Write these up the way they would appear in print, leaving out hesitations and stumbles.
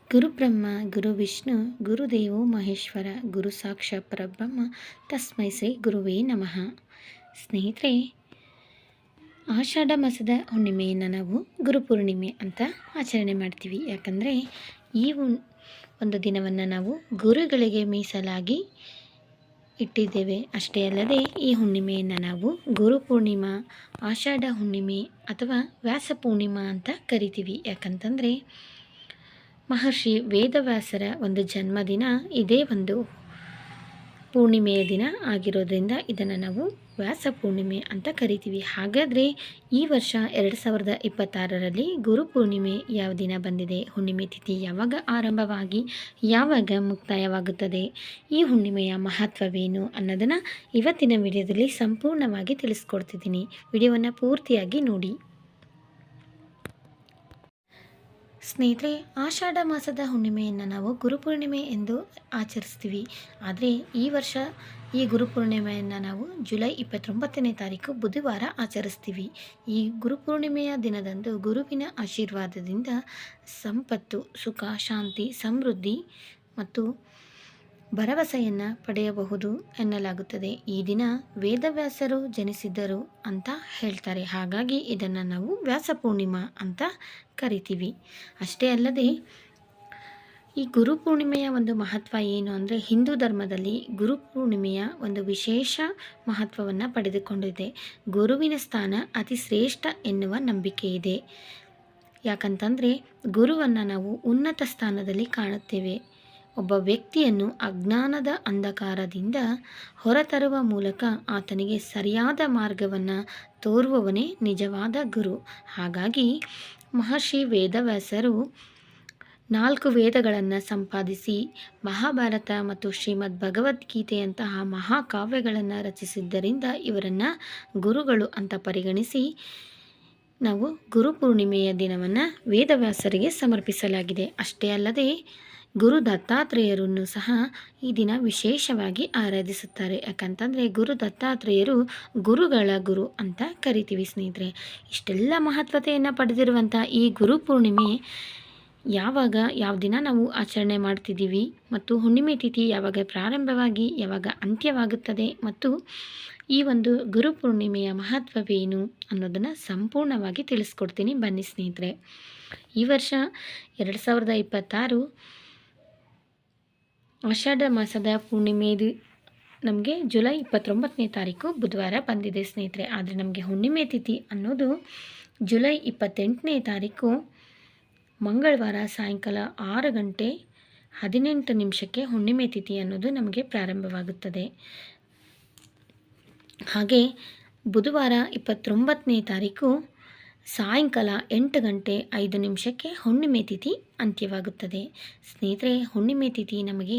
ಗುರುಬ್ರಹ್ಮ ಗುರು ವಿಷ್ಣು ಗುರುದೇವೋ ಮಹೇಶ್ವರ ಗುರು ಸಾಕ್ಷಾತ್ ಪರಬ್ರಹ್ಮ ತಸ್ಮೈ ಶ್ರೀ ಗುರುವೇ ನಮಃ. ಸ್ನೇಹಿತರೆ, ಆಷಾಢ ಮಾಸದ ಹುಣ್ಣಿಮೆಯನ್ನು ನಾವು ಗುರುಪೂರ್ಣಿಮೆ ಅಂತ ಆಚರಣೆ ಮಾಡ್ತೀವಿ. ಯಾಕಂದರೆ ಈ ಒಂದು ದಿನವನ್ನು ನಾವು ಗುರುಗಳಿಗೆ ಮೀಸಲಾಗಿ ಇಟ್ಟಿದ್ದೇವೆ. ಅಷ್ಟೇ ಅಲ್ಲದೆ ಈ ಹುಣ್ಣಿಮೆಯನ್ನು ನಾವು ಗುರುಪೂರ್ಣಿಮಾ, ಆಷಾಢ ಹುಣ್ಣಿಮೆ ಅಥವಾ ವ್ಯಾಸ ಪೂರ್ಣಿಮಾ ಅಂತ ಕರಿತೀವಿ. ಯಾಕಂತಂದರೆ ಮಹರ್ಷಿ ವೇದವ್ಯಾಸರ ಒಂದು ಜನ್ಮದಿನ ಇದೇ ಒಂದು ಪೂರ್ಣಿಮೆಯ ದಿನ ಆಗಿರೋದ್ರಿಂದ ಇದನ್ನು ನಾವು ವ್ಯಾಸ ಪೂರ್ಣಿಮೆ ಅಂತ ಕರಿತೀವಿ. ಹಾಗಾದರೆ ಈ ವರ್ಷ 2026ರಲ್ಲಿ ಗುರುಪೂರ್ಣಿಮೆ ಯಾವ ದಿನ ಬಂದಿದೆ, ಹುಣ್ಣಿಮೆ ತಿಥಿ ಯಾವಾಗ ಆರಂಭವಾಗಿ ಯಾವಾಗ ಮುಕ್ತಾಯವಾಗುತ್ತದೆ, ಈ ಹುಣ್ಣಿಮೆಯ ಮಹತ್ವವೇನು ಅನ್ನೋದನ್ನು ಇವತ್ತಿನ ವಿಡಿಯೋದಲ್ಲಿ ಸಂಪೂರ್ಣವಾಗಿ ತಿಳಿಸ್ಕೊಡ್ತಿದ್ದೀನಿ. ವಿಡಿಯೋವನ್ನು ಪೂರ್ತಿಯಾಗಿ ನೋಡಿ. ಸ್ನೇಹಿತರೆ, ಆಷಾಢ ಮಾಸದ ಹುಣ್ಣಿಮೆಯನ್ನು ನಾವು ಗುರುಪೂರ್ಣಿಮೆ ಎಂದು ಆಚರಿಸ್ತೀವಿ. ಆದರೆ ಈ ವರ್ಷ ಈ ಗುರುಪೂರ್ಣಿಮೆಯನ್ನು ನಾವು ಜುಲೈ 29ನೇ ತಾರೀಕು ಬುಧವಾರ ಆಚರಿಸ್ತೀವಿ. ಈ ಗುರುಪೂರ್ಣಿಮೆಯ ದಿನದಂದು ಗುರುವಿನ ಆಶೀರ್ವಾದದಿಂದ ಸಂಪತ್ತು, ಸುಖ, ಶಾಂತಿ, ಸಮೃದ್ಧಿ ಮತ್ತು ಭರವಸೆಯನ್ನು ಪಡೆಯಬಹುದು ಎನ್ನಲಾಗುತ್ತದೆ. ಈ ದಿನ ವೇದವ್ಯಾಸರು ಜನಿಸಿದ್ದರು ಅಂತ ಹೇಳ್ತಾರೆ. ಹಾಗಾಗಿ ಇದನ್ನು ನಾವು ವ್ಯಾಸ ಪೂರ್ಣಿಮಾ ಅಂತ ಕರಿತೀವಿ. ಅಷ್ಟೇ ಅಲ್ಲದೆ ಈ ಗುರುಪೂರ್ಣಿಮೆಯ ಒಂದು ಮಹತ್ವ ಏನು ಅಂದರೆ, ಹಿಂದೂ ಧರ್ಮದಲ್ಲಿ ಗುರುಪೂರ್ಣಿಮೆಯ ಒಂದು ವಿಶೇಷ ಮಹತ್ವವನ್ನು ಪಡೆದುಕೊಂಡಿದೆ. ಗುರುವಿನ ಸ್ಥಾನ ಅತಿ ಶ್ರೇಷ್ಠ ಎನ್ನುವ ನಂಬಿಕೆ ಇದೆ. ಯಾಕಂತಂದರೆ ಗುರುವನ್ನು ನಾವು ಉನ್ನತ ಸ್ಥಾನದಲ್ಲಿ ಕಾಣುತ್ತೇವೆ. ಒಬ್ಬ ವ್ಯಕ್ತಿಯನ್ನು ಅಜ್ಞಾನದ ಅಂಧಕಾರದಿಂದ ಹೊರತರುವ ಮೂಲಕ ಆತನಿಗೆ ಸರಿಯಾದ ಮಾರ್ಗವನ್ನು ತೋರುವವನೇ ನಿಜವಾದ ಗುರು. ಹಾಗಾಗಿ ಮಹರ್ಷಿ ವೇದವ್ಯಾಸರು 4 ವೇದಗಳನ್ನು ಸಂಪಾದಿಸಿ ಮಹಾಭಾರತ ಮತ್ತು ಶ್ರೀಮದ್ ಭಗವದ್ಗೀತೆಯಂತಹ ಮಹಾಕಾವ್ಯಗಳನ್ನು ರಚಿಸಿದ್ದರಿಂದ ಇವರನ್ನು ಗುರುಗಳು ಅಂತ ಪರಿಗಣಿಸಿ ನಾವು ಗುರುಪೂರ್ಣಿಮೆಯ ದಿನವನ್ನು ವೇದವ್ಯಾಸರಿಗೆ ಸಮರ್ಪಿಸಲಾಗಿದೆ. ಅಷ್ಟೇ ಅಲ್ಲದೆ ಗುರು ದತ್ತಾತ್ರೇಯರನ್ನು ಸಹ ಈ ದಿನ ವಿಶೇಷವಾಗಿ ಆರಾಧಿಸುತ್ತಾರೆ. ಯಾಕಂತಂದರೆ ಗುರು ದತ್ತಾತ್ರೇಯರು ಗುರುಗಳ ಗುರು ಅಂತ ಕರಿತೀವಿ. ಸ್ನೇಹಿತರೆ, ಇಷ್ಟೆಲ್ಲ ಮಹತ್ವತೆಯನ್ನು ಪಡೆದಿರುವಂಥ ಈ ಗುರುಪೂರ್ಣಿಮೆ ಯಾವ ದಿನ ನಾವು ಆಚರಣೆ ಮಾಡ್ತಿದ್ದೀವಿ ಮತ್ತು ಹುಣ್ಣಿಮೆ ತಿಥಿ ಯಾವಾಗ ಪ್ರಾರಂಭವಾಗಿ ಯಾವಾಗ ಅಂತ್ಯವಾಗುತ್ತದೆ ಮತ್ತು ಈ ಒಂದು ಗುರುಪೂರ್ಣಿಮೆಯ ಮಹತ್ವವೇನು ಅನ್ನೋದನ್ನು ಸಂಪೂರ್ಣವಾಗಿ ತಿಳಿಸ್ಕೊಡ್ತೀನಿ. ಬನ್ನಿ ಸ್ನೇಹಿತರೆ, ಈ ವರ್ಷ 2026 ಆಷಾಢ ಮಾಸದ ಪೂರ್ಣಿಮೆ ನಮಗೆ ಜುಲೈ 29ನೇ ತಾರೀಕು ಬುಧವಾರ ಬಂದಿದೆ ಸ್ನೇಹಿತರೆ. ಆದರೆ ನಮಗೆ ಹುಣ್ಣಿಮೆ ತಿಥಿ ಅನ್ನೋದು ಜುಲೈ 28ನೇ ತಾರೀಕು ಮಂಗಳವಾರ ಸಾಯಂಕಾಲ 6 ಗಂಟೆ 18 ನಿಮಿಷಕ್ಕೆ ಹುಣ್ಣಿಮೆ ತಿಥಿ ಅನ್ನೋದು ನಮಗೆ ಪ್ರಾರಂಭವಾಗುತ್ತದೆ. ಹಾಗೆ ಬುಧವಾರ 29ನೇ ತಾರೀಕು ಸಾಯಂಕಾಲ 8 ಗಂಟೆ 5 ನಿಮಿಷಕ್ಕೆ ಹುಣ್ಣಿಮೆ ತಿಥಿ ಅಂತ್ಯವಾಗುತ್ತದೆ. ಸ್ನೇಹಿತರೆ, ಹುಣ್ಣಿಮೆ ತಿಥಿ ನಮಗೆ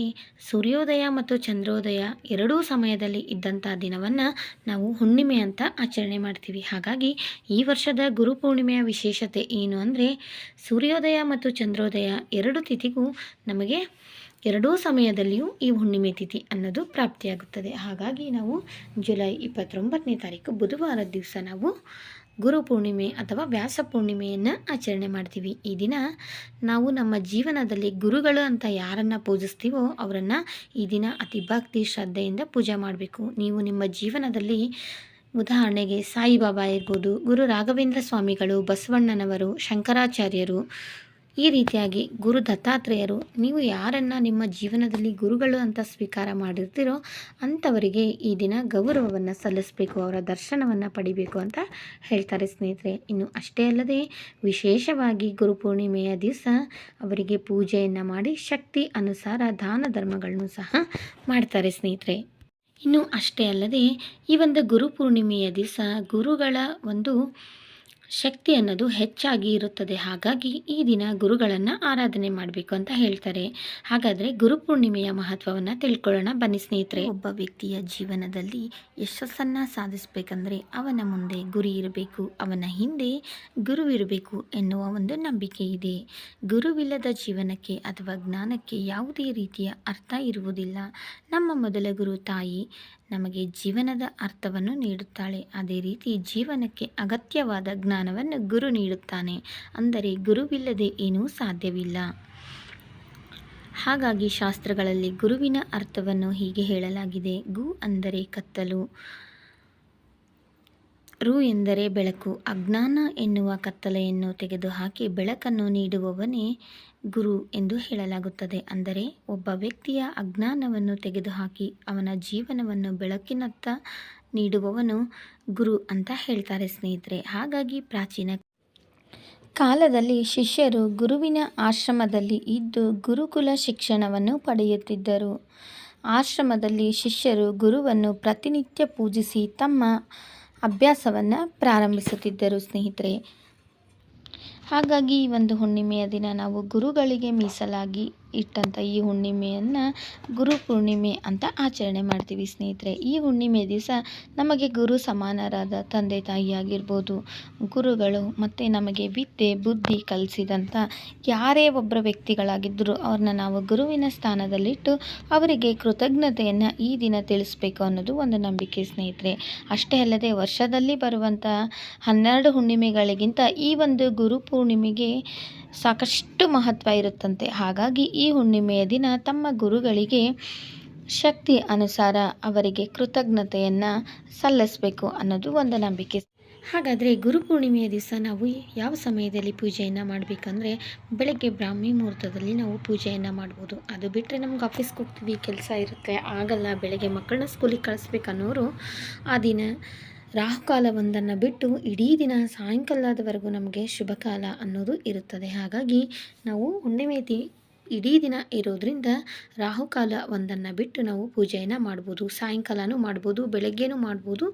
ಸೂರ್ಯೋದಯ ಮತ್ತು ಚಂದ್ರೋದಯ ಎರಡೂ ಸಮಯದಲ್ಲಿ ಇದ್ದಂಥ ದಿನವನ್ನು ನಾವು ಹುಣ್ಣಿಮೆ ಅಂತ ಆಚರಣೆ ಮಾಡ್ತೀವಿ. ಹಾಗಾಗಿ ಈ ವರ್ಷದ ಗುರುಪೂರ್ಣಿಮೆಯ ವಿಶೇಷತೆ ಏನು ಅಂದರೆ, ಸೂರ್ಯೋದಯ ಮತ್ತು ಚಂದ್ರೋದಯ ಎರಡು ತಿಥಿಗೂ ನಮಗೆ ಎರಡೂ ಸಮಯದಲ್ಲಿಯೂ ಈ ಹುಣ್ಣಿಮೆ ತಿಥಿ ಅನ್ನೋದು ಪ್ರಾಪ್ತಿಯಾಗುತ್ತದೆ. ಹಾಗಾಗಿ ನಾವು ಜುಲೈ 29ನೇ ತಾರೀಕು ಬುಧವಾರ ದಿವಸ ನಾವು ಗುರುಪೂರ್ಣಿಮೆ ಅಥವಾ ವ್ಯಾಸ ಪೂರ್ಣಿಮೆಯನ್ನು ಆಚರಣೆ ಮಾಡ್ತೀವಿ. ಈ ದಿನ ನಾವು ನಮ್ಮ ಜೀವನದಲ್ಲಿ ಗುರುಗಳು ಅಂತ ಯಾರನ್ನು ಪೂಜಿಸ್ತೀವೋ ಅವರನ್ನು ಈ ದಿನ ಅತಿ ಭಕ್ತಿ ಶ್ರದ್ಧೆಯಿಂದ ಪೂಜೆ ಮಾಡಬೇಕು. ನೀವು ನಿಮ್ಮ ಜೀವನದಲ್ಲಿ ಉದಾಹರಣೆಗೆ ಸಾಯಿಬಾಬಾ ಇರ್ಬೋದು, ಗುರು ರಾಘವೇಂದ್ರ ಸ್ವಾಮಿಗಳು, ಬಸವಣ್ಣನವರು, ಶಂಕರಾಚಾರ್ಯರು, ಈ ರೀತಿಯಾಗಿ ಗುರು ದತ್ತಾತ್ರೇಯರು, ನೀವು ಯಾರನ್ನು ನಿಮ್ಮ ಜೀವನದಲ್ಲಿ ಗುರುಗಳು ಅಂತ ಸ್ವೀಕಾರ ಮಾಡಿರ್ತೀರೋ ಅಂಥವರಿಗೆ ಈ ದಿನ ಗೌರವವನ್ನು ಸಲ್ಲಿಸಬೇಕು, ಅವರ ದರ್ಶನವನ್ನು ಪಡಿಬೇಕು ಅಂತ ಹೇಳ್ತಾರೆ ಸ್ನೇಹಿತರೆ. ಇನ್ನು ಅಷ್ಟೇ ಅಲ್ಲದೆ ವಿಶೇಷವಾಗಿ ಗುರುಪೂರ್ಣಿಮೆಯ ದಿವಸ ಅವರಿಗೆ ಪೂಜೆಯನ್ನು ಮಾಡಿ ಶಕ್ತಿ ಅನುಸಾರ ದಾನ ಧರ್ಮಗಳನ್ನು ಸಹ ಮಾಡ್ತಾರೆ ಸ್ನೇಹಿತರೆ. ಇನ್ನು ಅಷ್ಟೇ ಅಲ್ಲದೆ ಈ ಒಂದು ಗುರುಪೂರ್ಣಿಮೆಯ ದಿವಸ ಗುರುಗಳ ಒಂದು ಶಕ್ತಿ ಅನ್ನೋದು ಹೆಚ್ಚಾಗಿ ಇರುತ್ತದೆ. ಹಾಗಾಗಿ ಈ ದಿನ ಗುರುಗಳನ್ನು ಆರಾಧನೆ ಮಾಡಬೇಕು ಅಂತ ಹೇಳ್ತಾರೆ. ಹಾಗಾದರೆ ಗುರುಪೂರ್ಣಿಮೆಯ ಮಹತ್ವವನ್ನು ತಿಳ್ಕೊಳ್ಳೋಣ ಬನ್ನಿ ಸ್ನೇಹಿತರೆ. ಒಬ್ಬ ವ್ಯಕ್ತಿಯ ಜೀವನದಲ್ಲಿ ಯಶಸ್ಸನ್ನು ಸಾಧಿಸಬೇಕಂದ್ರೆ ಅವನ ಮುಂದೆ ಗುರಿ ಇರಬೇಕು, ಅವನ ಹಿಂದೆ ಗುರುವಿರಬೇಕು ಎನ್ನುವ ಒಂದು ನಂಬಿಕೆ ಇದೆ. ಗುರುವಿಲ್ಲದ ಜೀವನಕ್ಕೆ ಅಥವಾ ಜ್ಞಾನಕ್ಕೆ ಯಾವುದೇ ರೀತಿಯ ಅರ್ಥ ಇರುವುದಿಲ್ಲ. ನಮ್ಮ ಮೊದಲ ಗುರು ತಾಯಿ ನಮಗೆ ಜೀವನದ ಅರ್ಥವನ್ನು ನೀಡುತ್ತಾಳೆ. ಅದೇ ರೀತಿ ಜೀವನಕ್ಕೆ ಅಗತ್ಯವಾದ ಜ್ಞಾನವನ್ನು ಗುರು ನೀಡುತ್ತಾನೆ. ಅಂದರೆ ಗುರುವಿಲ್ಲದೆ ಏನೂ ಸಾಧ್ಯವಿಲ್ಲ. ಹಾಗಾಗಿ ಶಾಸ್ತ್ರಗಳಲ್ಲಿ ಗುರುವಿನ ಅರ್ಥವನ್ನು ಹೀಗೆ ಹೇಳಲಾಗಿದೆ. ಗು ಅಂದರೆ ಕತ್ತಲು, ರು ಎಂದರೆ ಬೆಳಕು. ಅಜ್ಞಾನ ಎನ್ನುವ ಕತ್ತಲೆಯನ್ನು ತೆಗೆದುಹಾಕಿ ಬೆಳಕನ್ನು ನೀಡುವವನೇ ಗುರು ಎಂದು ಹೇಳಲಾಗುತ್ತದೆ. ಅಂದರೆ ಒಬ್ಬ ವ್ಯಕ್ತಿಯ ಅಜ್ಞಾನವನ್ನು ತೆಗೆದುಹಾಕಿ ಅವನ ಜೀವನವನ್ನು ಬೆಳಕಿನತ್ತ ನೀಡುವವನು ಗುರು ಅಂತ ಹೇಳ್ತಾರೆ ಸ್ನೇಹಿತರೆ. ಹಾಗಾಗಿ ಪ್ರಾಚೀನ ಕಾಲದಲ್ಲಿ ಶಿಷ್ಯರು ಗುರುವಿನ ಆಶ್ರಮದಲ್ಲಿ ಇದ್ದು ಗುರುಕುಲ ಶಿಕ್ಷಣವನ್ನು ಪಡೆಯುತ್ತಿದ್ದರು. ಆಶ್ರಮದಲ್ಲಿ ಶಿಷ್ಯರು ಗುರುವನ್ನು ಪ್ರತಿನಿತ್ಯ ಪೂಜಿಸಿ ತಮ್ಮ ಅಭ್ಯಾಸವನ್ನು ಪ್ರಾರಂಭಿಸುತ್ತಿದ್ದರು ಸ್ನೇಹಿತರೆ. ಹಾಗಾಗಿ ಈ ಒಂದು ಹುಣ್ಣಿಮೆಯ ದಿನ ನಾವು ಗುರುಗಳಿಗೆ ಮೀಸಲಾಗಿ ಇಟ್ಟಂಥ ಈ ಹುಣ್ಣಿಮೆಯನ್ನು ಗುರು ಪೂರ್ಣಿಮೆ ಅಂತ ಆಚರಣೆ ಮಾಡ್ತೀವಿ ಸ್ನೇಹಿತರೆ. ಈ ಹುಣ್ಣಿಮೆ ದಿವಸ ನಮಗೆ ಗುರು ಸಮಾನರಾದ ತಂದೆ ತಾಯಿ ಆಗಿರ್ಬೋದು, ಗುರುಗಳು ಮತ್ತು ನಮಗೆ ವಿದ್ಯೆ ಬುದ್ಧಿ ಕಲಿಸಿದಂಥ ಯಾರೇ ಒಬ್ಬರ ವ್ಯಕ್ತಿಗಳಾಗಿದ್ದರೂ ಅವ್ರನ್ನ ನಾವು ಗುರುವಿನ ಸ್ಥಾನದಲ್ಲಿಟ್ಟು ಅವರಿಗೆ ಕೃತಜ್ಞತೆಯನ್ನು ಈ ದಿನ ತಿಳಿಸ್ಬೇಕು ಅನ್ನೋದು ಒಂದು ನಂಬಿಕೆ ಸ್ನೇಹಿತರೆ. ಅಷ್ಟೇ ಅಲ್ಲದೆ ವರ್ಷದಲ್ಲಿ ಬರುವಂಥ 12 ಹುಣ್ಣಿಮೆಗಳಿಗಿಂತ ಈ ಒಂದು ಗುರು ಪೂರ್ಣಿಮೆಗೆ ಸಾಕಷ್ಟು ಮಹತ್ವ ಇರುತ್ತಂತೆ. ಹಾಗಾಗಿ ಈ ಹುಣ್ಣಿಮೆಯ ದಿನ ತಮ್ಮ ಗುರುಗಳಿಗೆ ಶಕ್ತಿ ಅನುಸಾರ ಅವರಿಗೆ ಕೃತಜ್ಞತೆಯನ್ನು ಸಲ್ಲಿಸಬೇಕು ಅನ್ನೋದು ಒಂದು ನಂಬಿಕೆ. ಹಾಗಾದರೆ ಗುರುಪೂರ್ಣಿಮೆಯ ದಿವಸ ನಾವು ಯಾವ ಸಮಯದಲ್ಲಿ ಪೂಜೆಯನ್ನು ಮಾಡಬೇಕಂದ್ರೆ ಬೆಳಗ್ಗೆ ಬ್ರಾಹ್ಮಿ ಮುಹೂರ್ತದಲ್ಲಿ ನಾವು ಪೂಜೆಯನ್ನು ಮಾಡ್ಬೋದು. ಅದು ಬಿಟ್ಟರೆ ನಮ್ಗೆ ಆಫೀಸ್ಗೆ ಹೋಗ್ತೀವಿ, ಕೆಲಸ ಇರುತ್ತೆ, ಆಗಲ್ಲ, ಬೆಳಗ್ಗೆ ಮಕ್ಕಳನ್ನ ಸ್ಕೂಲಿಗೆ ಕಳಿಸ್ಬೇಕನ್ನೋರು ಆ ದಿನ ರಾಹುಕಾಲ ಒಂದನ್ನು ಬಿಟ್ಟು ಇಡೀ ದಿನ ಸಾಯಂಕಾಲದವರೆಗೂ ನಮಗೆ ಶುಭ ಕಾಲ ಅನ್ನೋದು ಇರುತ್ತದೆ. ಹಾಗಾಗಿ ನಾವು ಹುಣ್ಣಿಮೆ ಇಡೀ ದಿನ ಇರೋದ್ರಿಂದ ರಾಹುಕಾಲ ಒಂದನ್ನು ಬಿಟ್ಟು ನಾವು ಪೂಜೆಯನ್ನು ಮಾಡ್ಬೋದು. ಸಾಯಂಕಾಲನೂ ಮಾಡ್ಬೋದು, ಬೆಳಗ್ಗೆನೂ ಮಾಡ್ಬೋದು,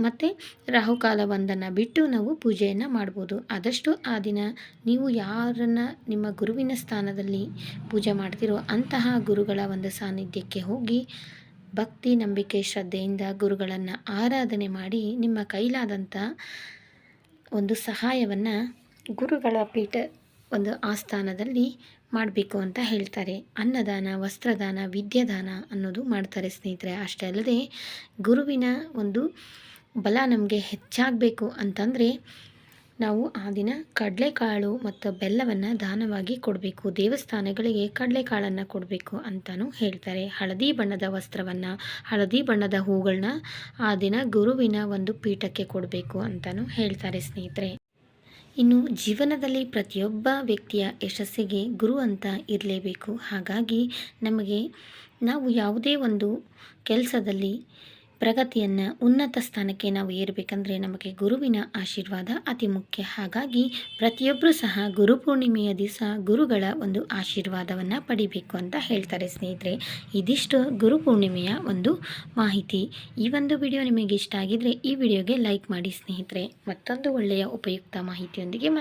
ಮತ್ತು ರಾಹುಕಾಲ ಒಂದನ್ನು ಬಿಟ್ಟು ನಾವು ಪೂಜೆಯನ್ನು ಮಾಡ್ಬೋದು. ಆದಷ್ಟು ಆ ದಿನ ನೀವು ಯಾರನ್ನು ನಿಮ್ಮ ಗುರುವಿನ ಸ್ಥಾನದಲ್ಲಿ ಪೂಜೆ ಮಾಡ್ತೀರೋ ಅಂತಹ ಗುರುಗಳ ಒಂದು ಸಾನ್ನಿಧ್ಯಕ್ಕೆ ಹೋಗಿ ಭಕ್ತಿ ನಂಬಿಕೆ ಶ್ರದ್ಧೆಯಿಂದ ಗುರುಗಳನ್ನು ಆರಾಧನೆ ಮಾಡಿ ನಿಮ್ಮ ಕೈಲಾದಂಥ ಒಂದು ಸಹಾಯವನ್ನು ಗುರುಗಳ ಪೀಠ ಒಂದು ಆಸ್ಥಾನದಲ್ಲಿ ಮಾಡಬೇಕು ಅಂತ ಹೇಳ್ತಾರೆ. ಅನ್ನದಾನ, ವಸ್ತ್ರದಾನ, ವಿದ್ಯಾದಾನ ಅನ್ನೋದು ಮಾಡ್ತಾರೆ ಸ್ನೇಹಿತರೆ. ಅಷ್ಟೇ ಅಲ್ಲದೆ ಗುರುವಿನ ಒಂದು ಬಲ ನಮಗೆ ಹೆಚ್ಚಾಗಬೇಕು ಅಂತಂದರೆ ನಾವು ಆ ದಿನ ಕಡಲೆಕಾಳು ಮತ್ತು ಬೆಲ್ಲವನ್ನು ದಾನವಾಗಿ ಕೊಡಬೇಕು. ದೇವಸ್ಥಾನಗಳಿಗೆ ಕಡಲೆಕಾಳನ್ನು ಕೊಡಬೇಕು ಅಂತಲೂ ಹೇಳ್ತಾರೆ. ಹಳದಿ ಬಣ್ಣದ ವಸ್ತ್ರವನ್ನು, ಹಳದಿ ಬಣ್ಣದ ಹೂಗಳನ್ನ ಆ ದಿನ ಗುರುವಿನ ಒಂದು ಪೀಠಕ್ಕೆ ಕೊಡಬೇಕು ಅಂತಲೂ ಹೇಳ್ತಾರೆ ಸ್ನೇಹಿತರೆ. ಇನ್ನು ಜೀವನದಲ್ಲಿ ಪ್ರತಿಯೊಬ್ಬ ವ್ಯಕ್ತಿಯ ಯಶಸ್ಸಿಗೆ ಗುರು ಅಂತ ಇರಲೇಬೇಕು. ಹಾಗಾಗಿ ನಾವು ಯಾವುದೇ ಒಂದು ಕೆಲಸದಲ್ಲಿ ಪ್ರಗತಿಯನ್ನು ಉನ್ನತ ಸ್ಥಾನಕ್ಕೆ ನಾವು ಏರಬೇಕಂದ್ರೆ ನಮಗೆ ಗುರುವಿನ ಆಶೀರ್ವಾದ ಅತಿ ಮುಖ್ಯ. ಹಾಗಾಗಿ ಪ್ರತಿಯೊಬ್ಬರೂ ಸಹ ಗುರು ಪೂರ್ಣಿಮೆಯ ದಿವಸ ಗುರುಗಳ ಒಂದು ಆಶೀರ್ವಾದವನ್ನು ಪಡಿಬೇಕು ಅಂತ ಹೇಳ್ತಾರೆ ಸ್ನೇಹಿತರೆ. ಇದಿಷ್ಟು ಗುರು ಪೂರ್ಣಿಮೆಯ ಒಂದು ಮಾಹಿತಿ. ಈ ಒಂದು ವಿಡಿಯೋ ನಿಮಗೆ ಇಷ್ಟ ಆಗಿದ್ರೆ ಈ ವಿಡಿಯೋಗೆ ಲೈಕ್ ಮಾಡಿ ಸ್ನೇಹಿತರೆ. ಮತ್ತೊಂದು ಒಳ್ಳೆಯ ಉಪಯುಕ್ತ ಮಾಹಿತಿಯೊಂದಿಗೆ